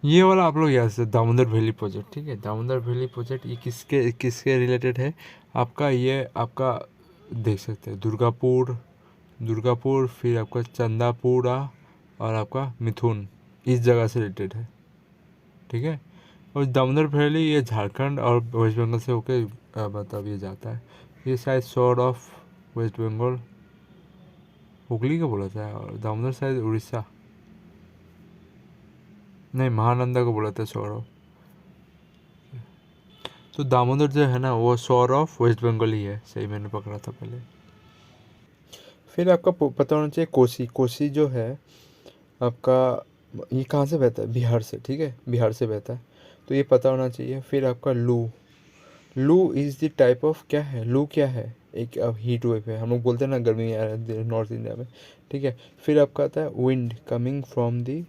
ये वाला आप लोग याद से दामोदर वैली प्रोजेक्ट, ठीक है। दामोदर वैली प्रोजेक्ट ये किसके किसके रिलेटेड है आपका, ये आपका देख सकते हैं दुर्गापुर, दुर्गापुर फिर आपका चंदापुरा और आपका मिथुन, इस जगह से रिलेटेड है, ठीक है। और दामोदर वैली ये झारखंड और वेस्ट बंगाल से होके मतलब ये जाता है। ये शायद शोर ऑफ वेस्ट बंगाल हुगली का बोला था, और दामोदर शायद उड़ीसा, नहीं महानंदा को बोला था शोर ऑफ। तो दामोदर जो है ना वो शोर ऑफ वेस्ट बंगाल ही है, सही मैंने पकड़ा था पहले। फिर आपका पता होना चाहिए कोसी, कोसी जो है आपका ये कहाँ से बहता है, बिहार से, ठीक है, बिहार से बहता है, तो ये पता होना चाहिए। फिर आपका लू, लू इज़ द टाइप ऑफ, क्या है लू, क्या है, एक हीट वेव है, हम लोग बोलते हैं ना गर्मी आ रहा है नॉर्थ इंडिया में, ठीक है। फिर आपका आता है wind coming from the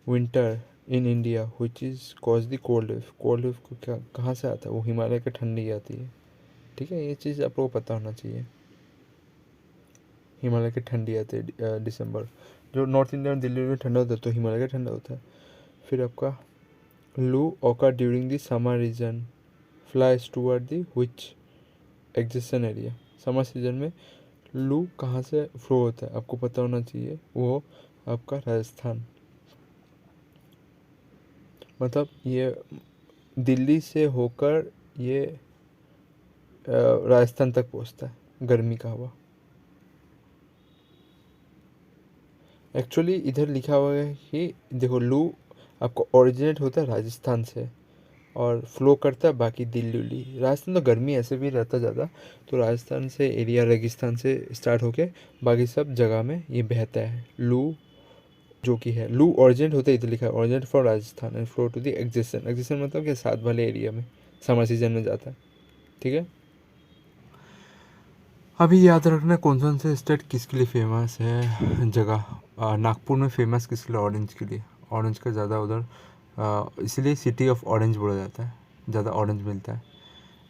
winter in India which is cause the cold wave, cold wave को क्या कहाँ से आता है, वो हिमालय के ठंडी आती है, ठीक है। ये चीज़ आप लोगों को पता होना चाहिए, हिमालय की ठंडी आती है दिसंबर, जो नॉर्थ इंडिया में दिल्ली में ठंडा होता है तो हिमालय का ठंडा होता है। फिर आपका लू occur during the summer region flies toward the which existent area, summer season में लू कहाँ से फ्लो होता है आपको पता होना चाहिए, वो आपका राजस्थान, मतलब ये दिल्ली से होकर ये राजस्थान तक पहुँचता है गर्मी का हवा। एक्चुअली इधर लिखा हुआ है कि देखो लू आपको ओरिजिनेट होता है राजस्थान से और फ्लो करता है बाकी दिल्ली उल्ली, राजस्थान तो गर्मी ऐसे भी रहता ज़्यादा, तो राजस्थान से एरिया रेगिस्तान से स्टार्ट होके बाकी सब जगह में ये बहता है लू, जो कि है लू ओरिजिनेट होता है, इधर लिखा है originate from Rajasthan and flow to the existent, existent मतलब कि साथ वाले एरिया में समर सीजन में जाता है, ठीक है। अभी याद रखना कौन कौन से स्टेट किसके लिए फेमस है जगह। नागपुर में फेमस किसके लिए, ऑरेंज के लिए, ऑरेंज का ज़्यादा उधर इसलिए सिटी ऑफ ऑरेंज बोला जाता है, ज़्यादा ऑरेंज मिलता है।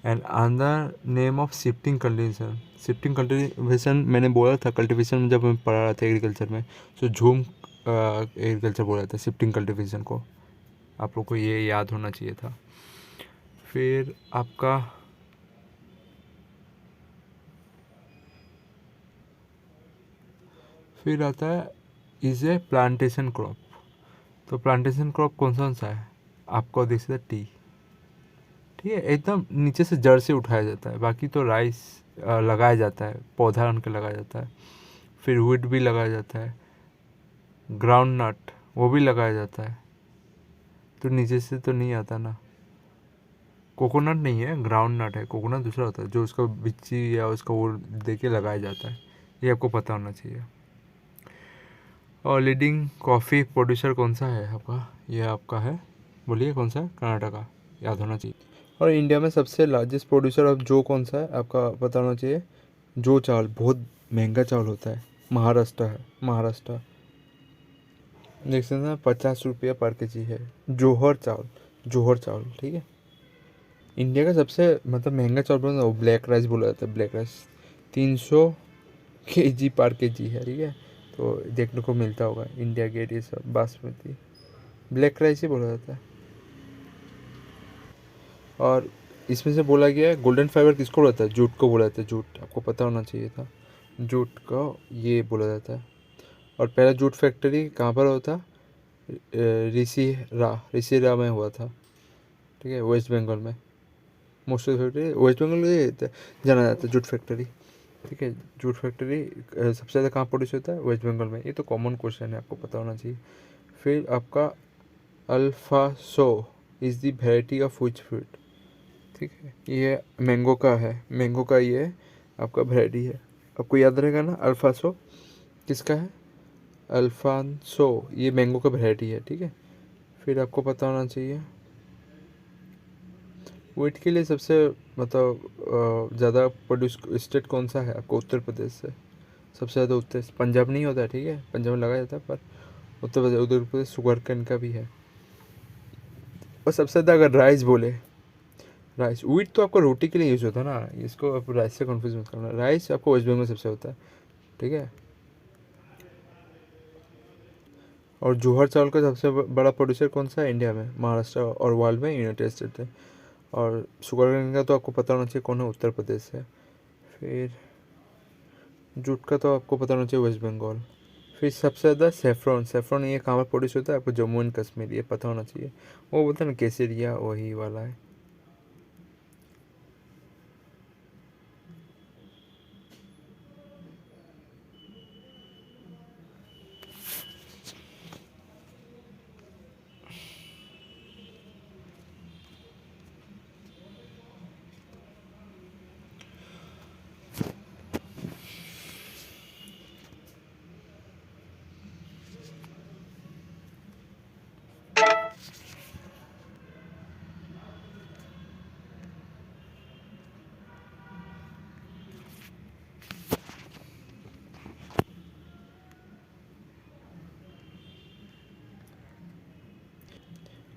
And another name of shifting cultivation, shifting cultivation मैंने बोला था कल्टिवेशन में जब मैं पढ़ा रहा था एग्रीकल्चर में, तो झूम एग्रीकल्चर बोला था शिफ्टिंग कल्टिवेशन को, आप लोग को ये याद होना चाहिए था। फिर आपका फिर आता है इज़ ए प्लांटेशन क्रॉप, तो प्लांटेशन क्रॉप कौन सा है आपको देख सकते टी, ठीक है, एकदम नीचे से जड़ से उठाया जाता है, बाकी तो राइस लगाया जाता है, पौधा उनके लगाया जाता है। फिर वीट भी लगाया जाता है, ग्राउंड नट वो भी लगाया जाता है, तो नीचे से तो नहीं आता ना, कोकोनट नहीं है ग्राउंड नट है, कोकोनट दूसरा होता है जो उसका बिच्ची या उसका वो दे के लगाया जाता है, ये आपको पता होना चाहिए। और लीडिंग कॉफ़ी प्रोड्यूसर कौन सा है आपका, ये आपका है, बोलिए कौन सा है, कर्नाटका, याद होना चाहिए। और इंडिया में सबसे लार्जेस्ट प्रोड्यूसर ऑफ जो कौन सा है आपका पता होना चाहिए, जो चावल बहुत महंगा चावल होता है, महाराष्ट्र है, महाराष्ट्र, देख सकते हैं 50 रुपया पर के जी है, जोहर चावल, जोहर चावल, ठीक है। इंडिया का सबसे मतलब महंगा चावल बोला वो ब्लैक राइस बोला जाता है, ब्लैक राइस 300 kg पर के जी है, ठीक है। तो देखने को मिलता होगा इंडिया गेट ये सब बासमती, ब्लैक राइस ही बोला जाता है। और इसमें से बोला गया है गोल्डन फाइबर किसको बोला जाता है, जूट को बोला जाता है, जूट आपको पता होना चाहिए था, जूट को ये बोला जाता है। और पहला जूट फैक्ट्री कहाँ पर होता, ऋषिरा में हुआ था, ठीक है, वेस्ट बंगाल में, most of factory West Bengal में जाना जाता है जूट फैक्ट्री, ठीक है। जूट फैक्ट्री सबसे ज़्यादा कहाँ प्रोड्यूस होता है, वेस्ट बंगाल में, ये तो कॉमन क्वेश्चन है आपको पता होना चाहिए। फिर आपका Alphonso is the variety of which fruit, ठीक है, ये मैंगो का है, मैंगो का ये आपका वेराइटी है, आपको याद रहेगा ना अल्फासो किसका है, अल्फांसो ये मैंगो का वेराइटी है, ठीक है। फिर आपको पता होना चाहिए वीट के लिए सबसे मतलब ज़्यादा प्रोड्यूस स्टेट कौन सा है आपको, उत्तर प्रदेश से सबसे ज़्यादा, उत्तर पंजाब नहीं होता है, ठीक है, पंजाब में लगाया जाता है, पर उत्तर प्रदेश शुगर कैन का भी है। और सबसे ज़्यादा अगर राइस बोले, राइस, वीट तो आपको रोटी के लिए यूज़ होता है ना, इसको आप राइस से कन्फ्यूज मत करना, राइस आपको वेस्ट बंगाल में सबसे होता है, ठीक है। और जौहर चावल का सबसे बड़ा प्रोड्यूसर कौन सा है इंडिया में? महाराष्ट्र, और वर्ल्ड में यूनाइटेड स्टेट है। और शुगर केन का तो आपको पता होना चाहिए कौन है, उत्तर प्रदेश है। फिर जूट का तो आपको पता होना चाहिए वेस्ट बंगाल। फिर सबसे ज़्यादा सेफ्रॉन, सेफ्रॉन ये कहाँ पर प्रोड्यूस होता है? आपको जम्मू एंड कश्मीर, ये पता होना चाहिए। वो बोलते हैं ना केसरिया, वही वाला है।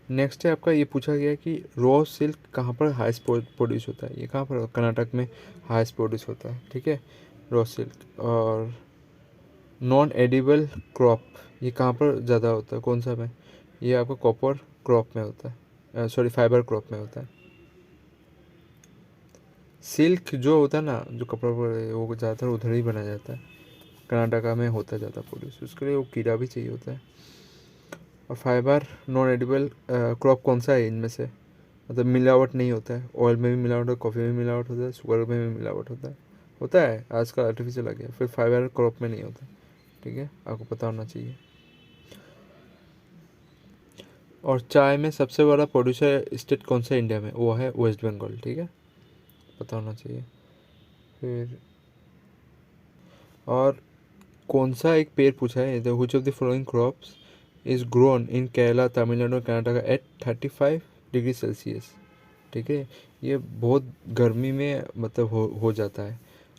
नेक्स्ट है आपका, ये पूछा गया है कि रॉ सिल्क कहाँ पर हाईएस्ट प्रोड्यूस होता है? ये कहाँ पर? कर्नाटक में हाईएस्ट प्रोड्यूस होता है, ठीक है, रॉ सिल्क। और नॉन एडिबल क्रॉप ये कहाँ पर ज़्यादा होता है, कौन सा में? ये आपका कॉपर क्रॉप में होता है, सॉरी फाइबर क्रॉप में होता है। सिल्क जो होता है ना, जो कपड़ा पर वो ज़्यादातर उधर ही बनाया जाता है, कर्नाटका में होता है ज़्यादा प्रोड्यूस, उसके लिए वो कीड़ा भी चाहिए होता है। और फाइबर नॉन एडिबल क्रॉप कौन सा है इनमें से? मतलब मिलावट नहीं होता है, ऑयल में भी मिलावट होता है, कॉफ़ी में भी मिलावट होता है, शुगर में भी मिलावट होता है आजकल आर्टिफिशियल आ गया। फिर फाइबर क्रॉप में नहीं होता, ठीक है, आपको पता होना चाहिए। और चाय में सबसे बड़ा प्रोड्यूसर स्टेट कौन सा है इंडिया में? वो है वेस्ट बंगाल, ठीक है, पता होना चाहिए। फिर और कौन सा एक पेड़ पूछा है, the which of the following crops is grown in Kerala, Tamil Nadu, Karnataka at 35 degree Celsius, ठीक है। ये बहुत गर्मी में मतलब हो जाता है,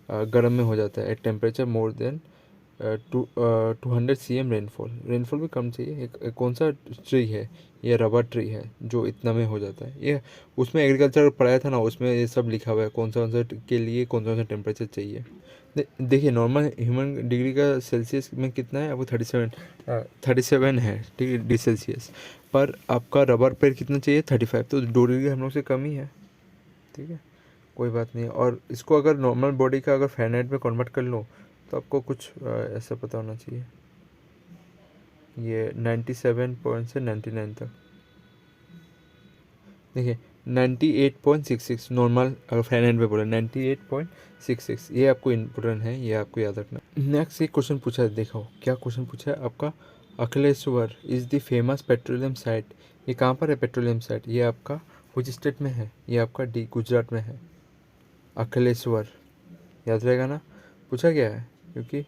गर्म में हो जाता है, at temperature more than 200 cm rainfall, rainfall भी कम चाहिए। एक कौन सा ट्री है? ये रबर ट्री है जो इतना में हो जाता है। ये उसमें एग्रीकल्चर पढ़ाया था ना, उसमें ये सब लिखा हुआ है कौन सा के लिए कौन सा टेम्परेचर चाहिए। देखिए नॉर्मल ह्यूमन डिग्री का सेल्सियस में कितना है आपको? 37 है, ठीक है, डिग्री सेल्सियस। पर आपका रबर पेड़ कितना चाहिए? 35, तो 2 डिग्री हम लोग से कम ही है, ठीक है, कोई बात नहीं। और इसको अगर नॉर्मल बॉडी का अगर फ़ारेनहाइट में कन्वर्ट कर लो तो आपको कुछ ऐसा पता होना चाहिए, ये 97 पॉइंट से 99 तक। देखिए 98.66 नॉर्मल, अगर फ़ारेनहाइट में बोले 98.66, ये आपको इम्पोर्टेंट है, ये आपको याद रखना। नेक्स्ट एक क्वेश्चन पूछा है, देखो क्या क्वेश्चन पूछा है आपका। Akhileshwar is the famous petroleum site, ये कहाँ पर है पेट्रोलियम साइट? ये आपका which स्टेट में है? ये आपका डी गुजरात में है, अखिलेश्वर, याद रहेगा ना, पूछा गया है क्योंकि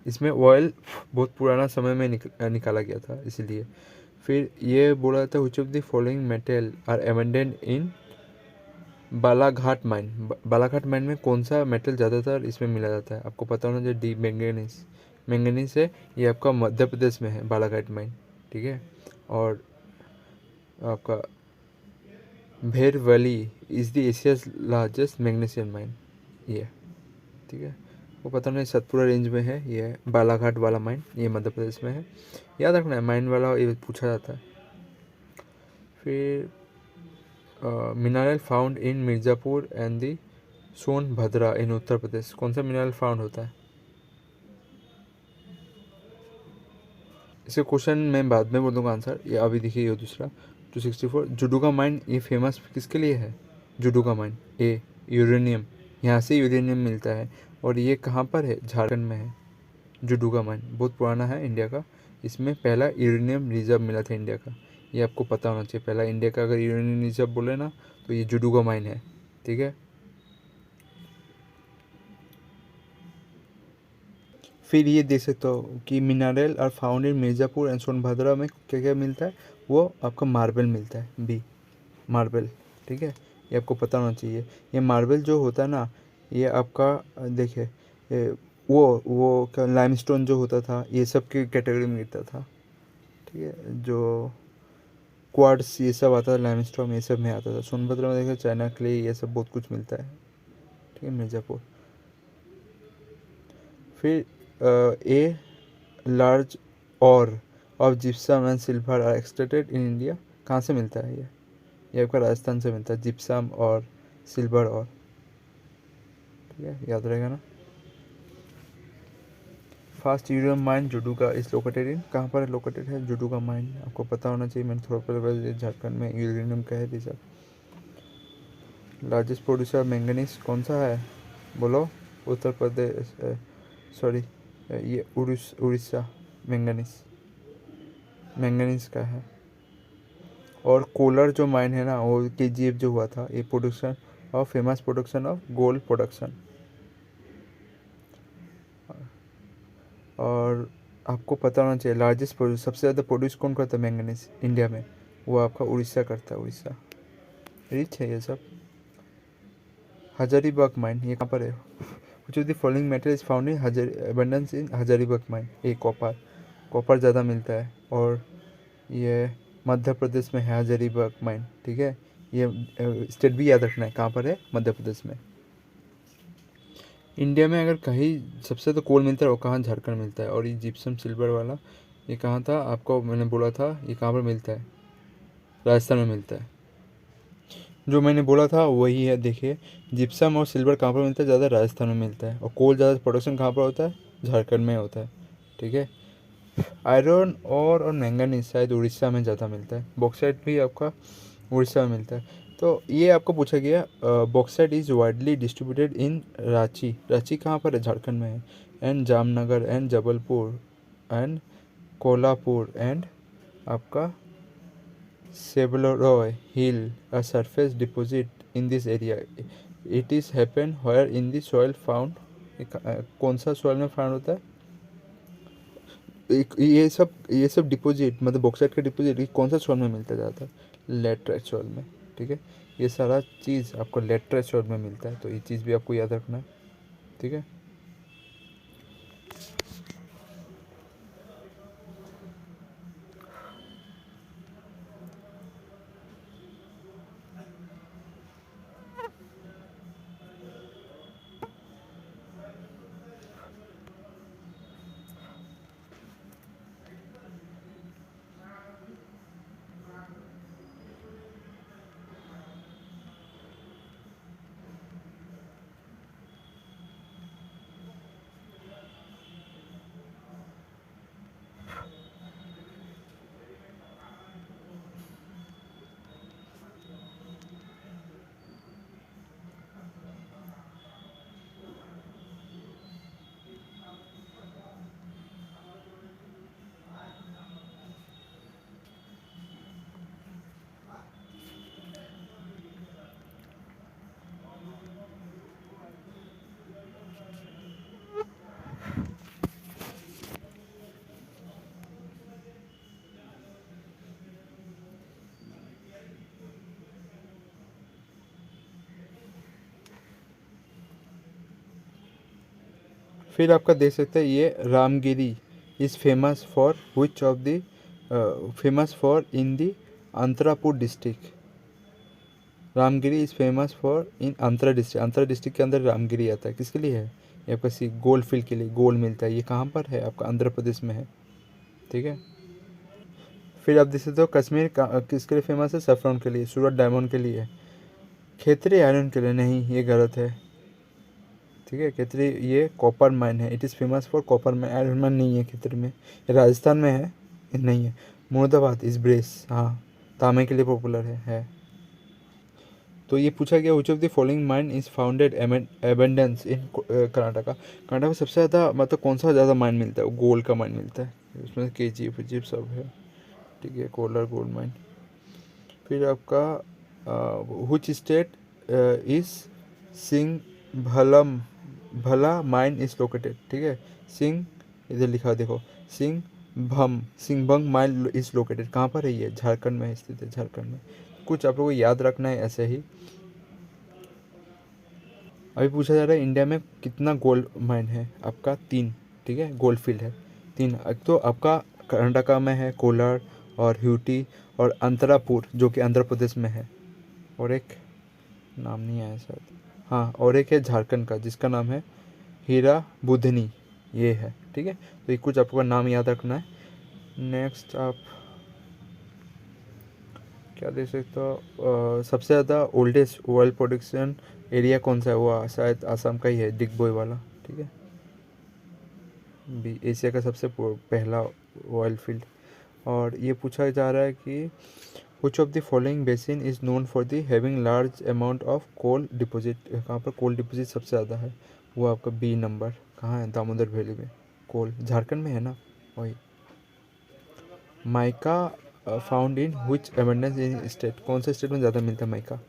इसमें ऑयल बहुत पुराना समय में निकाला गया था इसीलिए। फिर ये बोला था which of the following metal are abundant in Balaghat mine, Balaghat mine में कौन सा मेटल ज़्यादातर इसमें मिला जाता है? आपको पता होना चाहिए, डी मैंगनीज, मैंगनीज है, ये आपका मध्य प्रदेश में है बालाघाट माइन, ठीक है। और आपका भेर valley is the Asia's largest magnesium mine, ये, ठीक है, वो पता नहीं सतपुरा रेंज में है, ये है बालाघाट वाला माइन, ये मध्य प्रदेश में है, याद रखना है, माइन वाला ये पूछा जाता है। फिर mineral found in Mirzapur and the Sonbhadra in Uttar Pradesh, कौन सा मिनरल फाउंड होता है? इसके क्वेश्चन मैं बाद में बोल दूँगा आंसर, ये अभी देखिए ये दूसरा 264 जुडुगा माइन, ये फेमस किसके लिए है? जुडुगा माइन, ए यूरेनियम, यहाँ से यूरेनियम मिलता है। और ये कहाँ पर है? झारखंड में है। जुडुगा माइन बहुत पुराना है इंडिया का, इसमें पहला यूरेनियम रिजर्व मिला था इंडिया का, ये आपको पता होना चाहिए। पहला इंडिया का अगर यूरेनियम रिजर्व बोले ना तो ये जुडुगा माइन है, ठीक है। फिर ये देख सकते हो कि मिनरल और found in Mirzapur and Sonbhadra में क्या क्या मिलता है? वो आपका मार्बल मिलता है, बी मार्बल, ठीक है, ये आपको पता होना चाहिए। ये मार्बल जो होता है ना, ये आपका देखिए वो क्या लाइमस्टोन जो होता था, ये सब की कैटेगरी में गिरता था, ठीक है। जो क्वार्ट्स ये सब आता था, लाइमस्टोन ये सब में आता था। सोनभद्र में देखिए चाइना क्ले ये सब बहुत कुछ मिलता है, ठीक है, मिर्ज़ापुर। फिर a large ore of gypsum and silver are extracted in India. कहाँ से मिलता है ये आपका राजस्थान से मिलता है, जिप्सम और सिल्वर और। ठीक है, याद रहेगा ना। First uranium mine Jaduguda is located in, कहाँ पर लोकेटेड है जुडुगा माइन, आपको पता होना चाहिए। मैंने थोड़ा पहले झारखंड में यूरेनियम कह दी सर। लार्जेस्ट प्रोड्यूसर मैंगनीज कौन सा है, बोलो। उत्तर प्रदेश, सॉरी ये उड़ीसा मैंगनीज, मैंगनीज का है। और कोलर जो माइन है ना, वो केजीएफ जो हुआ था, ये production of famous production of gold production. और आपको पता होना चाहिए लार्जेस्ट प्रोड्यूस, सबसे ज़्यादा प्रोड्यूस कौन करता है मैंगनीज इंडिया में, वो आपका उड़ीसा करता है, उड़ीसा। रिच है ये सब। हजारीबाग माइन ये कहाँ पर है, which of the following metal is found in abundance in Hazaribagh mine. ये कॉपर, कॉपर ज़्यादा मिलता है और ये मध्य प्रदेश में है हजारीबाग माइन। ठीक है, ये स्टेट भी याद रखना है, कहाँ पर है, मध्य प्रदेश में। इंडिया में अगर कहीं सबसे ज़्यादा कोल मिलता है वो कहाँ, झारखंड मिलता है। और ये जिप्सम सिल्वर वाला ये कहाँ था, आपको मैंने बोला था ये कहाँ पर मिलता है, राजस्थान में मिलता है। जो मैंने बोला था वही है, देखिए जिप्सम और सिल्वर कहाँ पर मिलता है, ज़्यादा राजस्थान में मिलता है। और कोल ज़्यादा प्रोडक्शन कहाँ पर होता है, झारखंड में होता है। ठीक है, आयरन और मैंगनीज शायद उड़ीसा में ज़्यादा मिलता है। बॉक्साइट भी आपका उड़ीसा में मिलता है। तो ये आपको पूछा गया, bauxite is widely distributed in Ranchi. Ranchi कहाँ पर है, झारखंड में है। And Jamnagar and Jabalpur and Kolhapur and आपका Seveloy Hill, a surface deposit in this area. It is happen where in the soil found, कौन सा soil में फाउंड होता है, ये सब डिपॉजिट मतलब बॉक्साइट का डिपॉजिट कौन सा सोइल में मिलता है ज़्यादातर, लेटराइट सोइल में। ठीक है, ये सारा चीज़ आपको लेटराइट सोइल में मिलता है, तो ये चीज़ भी आपको याद रखना है। ठीक है, फिर आपका देख सकते हैं ये Ramgiri is famous for which of the, famous for in the Anantapur district. Ramgiri is famous for in Anantapur district, Anantapur district के अंदर रामगिरी आता है, किसके लिए है, ये आपका गोल्ड फील्ड के लिए, गोल्ड मिलता है। ये कहाँ पर है, आपका आंध्र प्रदेश में है। ठीक है, फिर आप देख सकते हो कश्मीर किसके लिए फेमस है, सैफरॉन के लिए, सूरत डायमंड के लिए, खेतरी आयरन के लिए नहीं, ये गलत है। ठीक है, खेतरी ये कॉपर माइन है, it is famous for copper mine, iron mine नहीं है खेतरी में, ये राजस्थान में है, ये नहीं है। मुरादाबाद इस ब्रेस, हाँ तांबे के लिए पॉपुलर है। तो ये पूछा गया which of the following mine is founded abundance in Karnataka. Karnataka में सबसे ज़्यादा मतलब कौन सा ज़्यादा माइन मिलता है, वो गोल्ड का माइन मिलता है, उसमें केजीएफ सब है। ठीक है, कोलर गोल्ड माइन। फिर आपका हुच स्टेट इज सिंह भला माइन इज लोकेटेड। ठीक है, सिंह इधर लिखा देखो, सिंहभंग माइन इज लोकेटेड, कहाँ पर है ये, झारखंड में स्थित है, झारखंड में। कुछ आप लोगों को याद रखना है ऐसे ही। अभी पूछा जा रहा है इंडिया में कितना गोल्ड माइन है, आपका 3। ठीक है, गोल्ड फील्ड है 3। एक तो आपका कर्नाटका में है कोलार और ह्यूटी और अंतरापुर जो कि आंध्र प्रदेश में है, और एक नाम नहीं आया शायद, हाँ और एक है झारखंड का जिसका नाम है हीरा बुधनी। ये है, ठीक है। तो ये कुछ आपको नाम याद रखना है। नेक्स्ट आप क्या देख सकते हो, सबसे ज़्यादा ओल्डेस्ट ऑयल प्रोडक्शन एरिया कौन सा है, वो शायद आसाम का ही है, डिगबोई वाला, ठीक है। एशिया का सबसे पहला ऑयल फील्ड। और ये पूछा जा रहा है कि which of the following basin is known for the having large amount of coal deposit, कहाँ पर कोल डिपोजिट सबसे ज़्यादा है, वो आपका बी नंबर। कहाँ है, दामोदर वैली में। कोल झारखंड में है ना, वही। Mica found in which abundance in state, कौन से स्टेट में ज़्यादा मिलता है माइका,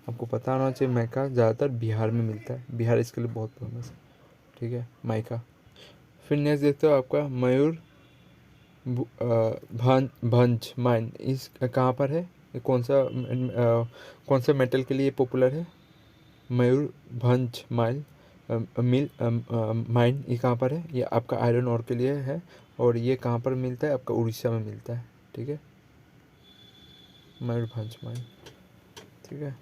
आपको पता होना चाहिए। माइका ज़्यादातर बिहार में मिलता है, बिहार इसके लिए बहुत फेमस है, ठीक है, माइका। फिर नेक्स्ट देखते हो आपका मयूर भंज माइन, इस कहाँ पर है, ये कौन सा मेटल के लिए पॉपुलर है, मयूर भंज माइल मिल माइन, ये कहाँ पर है, ये आपका आयरन ओर के लिए है। और ये कहाँ पर मिलता है, आपका उड़ीसा में मिलता है, ठीक है, मयूरभंज माइन, ठीक है।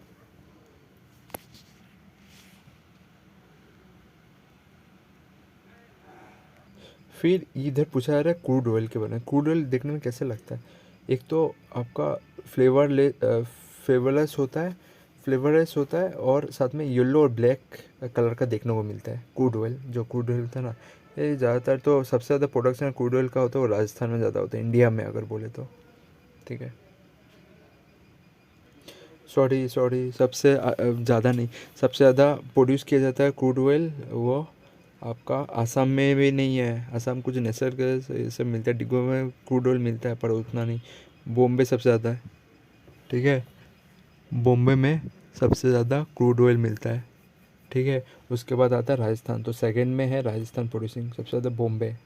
फिर इधर पूछा जा रहा है क्रूड ऑयल के बारे में। क्रूड ऑयल देखने में कैसे लगता है, एक तो आपका फ्लेवरलेस होता है, और साथ में येलो और ब्लैक कलर का देखने को मिलता है। क्रूड ऑयल, जो क्रूड ऑयल था ना, ये ज़्यादातर तो सबसे ज़्यादा प्रोडक्शन क्रूड ऑयल का होता है वो राजस्थान में ज़्यादा होता है, इंडिया में अगर बोले तो, ठीक है। सॉरी सबसे ज़्यादा नहीं, सबसे ज़्यादा प्रोड्यूस किया जाता है क्रूड ऑयल, वो आपका आसाम में भी नहीं है। आसाम कुछ नेचर गैस ये सब मिलता है, डिगो में क्रूड ऑयल मिलता है पर उतना नहीं। बॉम्बे सबसे ज़्यादा है, ठीक है, बॉम्बे में सबसे ज़्यादा क्रूड ऑयल मिलता है, ठीक है। उसके बाद आता है राजस्थान, तो सेकंड में है राजस्थान प्रोड्यूसिंग सबसे ज़्यादा बॉम्बे,